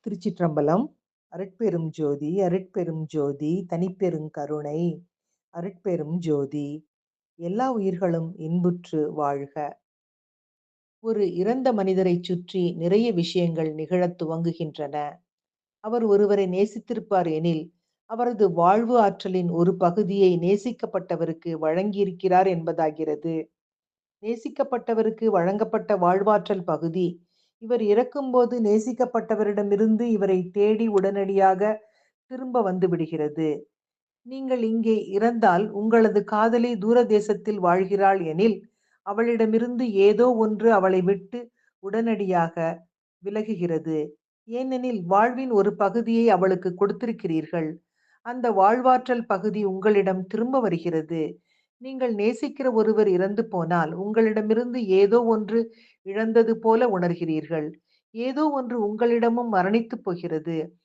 திருச்சிற்றம்பலம். அருட்பெரும் ஜோதி, அருட்பெரும் ஜோதி, தனிப்பெருங் கருணை, அருட்பெரும் ஜோதி. எல்லா உயிர்களும் இன்புற்று வாழ்க. ஒரு இறந்த மனிதரைச் சுற்றி நிறைய விஷயங்கள் நிகழத் துவங்குகின்றன. அவர் ஒருவரை நேசித்திருப்பார் எனில், அவரது வாழ்வு ஆற்றலின் ஒரு பகுதியை நேசிக்கப்பட்டவருக்கு வழங்கியிருக்கிறார் என்பதாகிறது. நேசிக்கப்பட்டவருக்கு வழங்கப்பட்ட வாழ்வாற்றல் பகுதி, இவர் இறக்கும்போது நேசிக்கப்பட்டவரிடமிருந்து இவரை தேடி உடனடியாக திரும்ப வந்து விடுகிறது. நீங்கள் இங்கே இறந்தால் உங்களது காதலி தூர தேசத்தில் வாழ்கிறாள் எனில், அவளிடமிருந்து ஏதோ ஒன்று அவளை விட்டு உடனடியாக விலகுகிறது. ஏனெனில் வாழ்வின் ஒரு பகுதியை அவளுக்கு கொடுத்திருக்கிறீர்கள். அந்த வாழ்வாற்றல் பகுதி உங்களிடம் திரும்ப வருகிறது. நீங்கள் நேசிக்கிற ஒருவர் இறந்து போனால், உங்களிடமிருந்து ஏதோ ஒன்று இழந்தது போல உணர்கிறீர்கள். ஏதோ ஒன்று உங்களிடமும் மரணித்துப் போகிறது.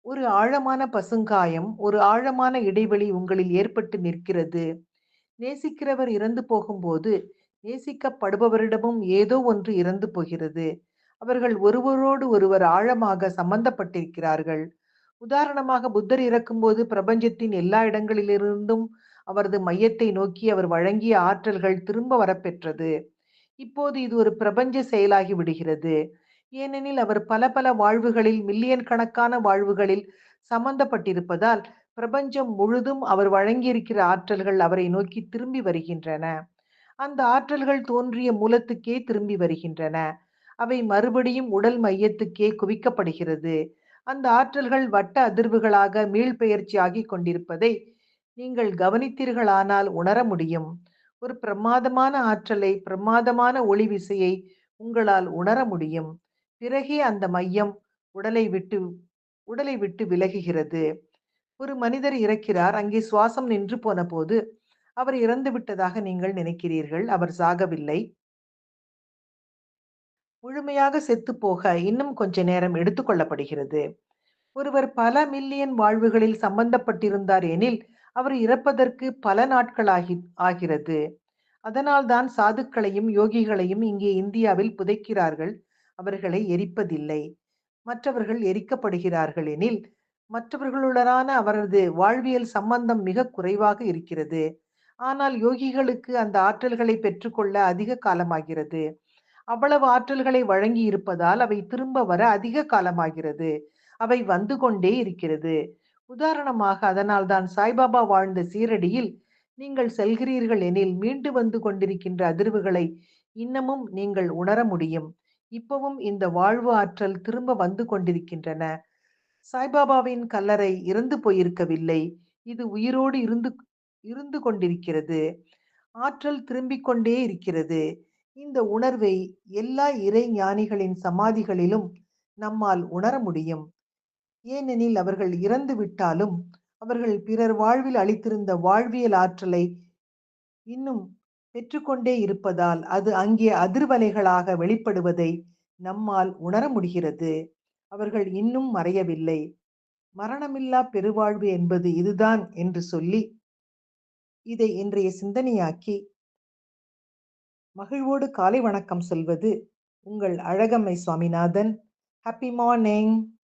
ஒரு ஆழமான பசுங்காயம், ஒரு ஆழமான இடைவெளி உங்களில் ஏற்பட்டு நிற்கிறது. நேசிக்கிறவர் இறந்து போகும்போது, நேசிக்கப்படுபவரிடமும் ஏதோ ஒன்று இறந்து போகிறது. அவர்கள் ஒருவரோடு ஒருவர் ஆழமாக சம்பந்தப்பட்டிருக்கிறார்கள். உதாரணமாக புத்தர் இறக்கும்போது பிரபஞ்சத்தின் எல்லா இடங்களிலிருந்தும் அவரது மையத்தை நோக்கி அவர் வழங்கிய ஆற்றல்கள் திரும்ப வரப்பெற்றது. இப்போது இது ஒரு பிரபஞ்ச செயலாகி விடுகிறது. ஏனெனில் அவர் பல பல வாழ்வுகளில், மில்லியன் கணக்கான வாழ்வுகளில் சம்பந்தப்பட்டிருப்பதால், பிரபஞ்சம் முழுதும் அவர் வழங்கியிருக்கிற ஆற்றல்கள் அவரை நோக்கி திரும்பி வருகின்றன. அந்த ஆற்றல்கள் தோன்றிய மூலத்துக்கே திரும்பி வருகின்றன. அவை மறுபடியும் உடல் மையத்துக்கே குவிக்கப்படுகிறது. அந்த ஆற்றல்கள் வட்ட அதிர்வுகளாக மீள்பெயர்ச்சி ஆகிக் கொண்டிருப்பதை நீங்கள் கவனித்தீர்களானால் உணர முடியும். ஒரு பிரமாதமான ஆற்றலை, பிரமாதமான ஒளி விசையை உங்களால் உணர முடியும். பிறகே அந்த மையம் உடலை விட்டு உடலை விட்டு விலகுகிறது. ஒரு மனிதர் இறக்கிறார். அங்கே சுவாசம் நின்று போன போது அவர் இறந்து விட்டதாக நீங்கள் நினைக்கிறீர்கள். அவர் சாகவில்லை. முழுமையாக செத்துப் போக இன்னும் கொஞ்ச நேரம் எடுத்துக் கொள்ளப்படுகிறது. ஒருவர் பல மில்லியன் வாழ்வுகளில் சம்பந்தப்பட்டிருந்தார் எனில், அவர் இறப்பதற்கு பல நாட்கள் ஆகிறது. அதனால்தான் சாதுக்களையும், யோகிகளையும் இங்கே இந்தியாவில் புதைக்கிறார்கள். அவர்களை எரிப்பதில்லை. மற்றவர்கள் எரிக்கப்படுகிறார்கள் எனில், மற்றவர்களுடனான அவரது வாழ்வியல் சம்பந்தம் மிகக் குறைவாக இருக்கிறது. ஆனால் யோகிகளுக்கு அந்த ஆற்றல்களை பெற்றுக்கொள்ள அதிக காலமாகிறது. அவ்வளவு ஆற்றல்களை வழங்கி இருப்பதால் அவை திரும்ப வர அதிக காலமாகிறது. அவை வந்து கொண்டே இருக்கிறது. உதாரணமாக அதனால்தான் சாய்பாபா வாழ்ந்த சீரடியில் நீங்கள் செல்கிறீர்கள் எனில் மீண்டு வந்து கொண்டிருக்கின்ற அதிர்வுகளை இன்னமும் நீங்கள் உணர முடியும். இப்பவும் இந்த வாழ்வு ஆற்றல் திரும்ப வந்து கொண்டிருக்கின்றன. சாய்பாபாவின் கல்லறை இறந்து போயிருக்கவில்லை. இது உயிரோடு இருந்து இருந்து கொண்டிருக்கிறது. ஆற்றல் திரும்பிக் கொண்டே இருக்கிறது. இந்த உணர்வை எல்லா இறை ஞானிகளின் சமாதிகளிலும் நம்மால் உணர முடியும். ஏனெனில் அவர்கள் இறந்து விட்டாலும், அவர்கள் பிறர் வாழ்வில் அளித்திருந்த வாழ்வியல் ஆற்றலை இன்னும் பெற்றுக்கொண்டே இருப்பதால், அது அங்கே அதிர்வலைகளாக வெளிப்படுவதை நம்மால் உணர முடிகிறது. அவர்கள் இன்னும் மறையவில்லை. மரணமில்லா பெருவாழ்வு என்பது இதுதான் என்று சொல்லி, இதை இன்றைய சிந்தனையாக்கி மகிழ்வோடு காலை வணக்கம் சொல்வது உங்கள் அழகம்மை சுவாமிநாதன். Happy morning.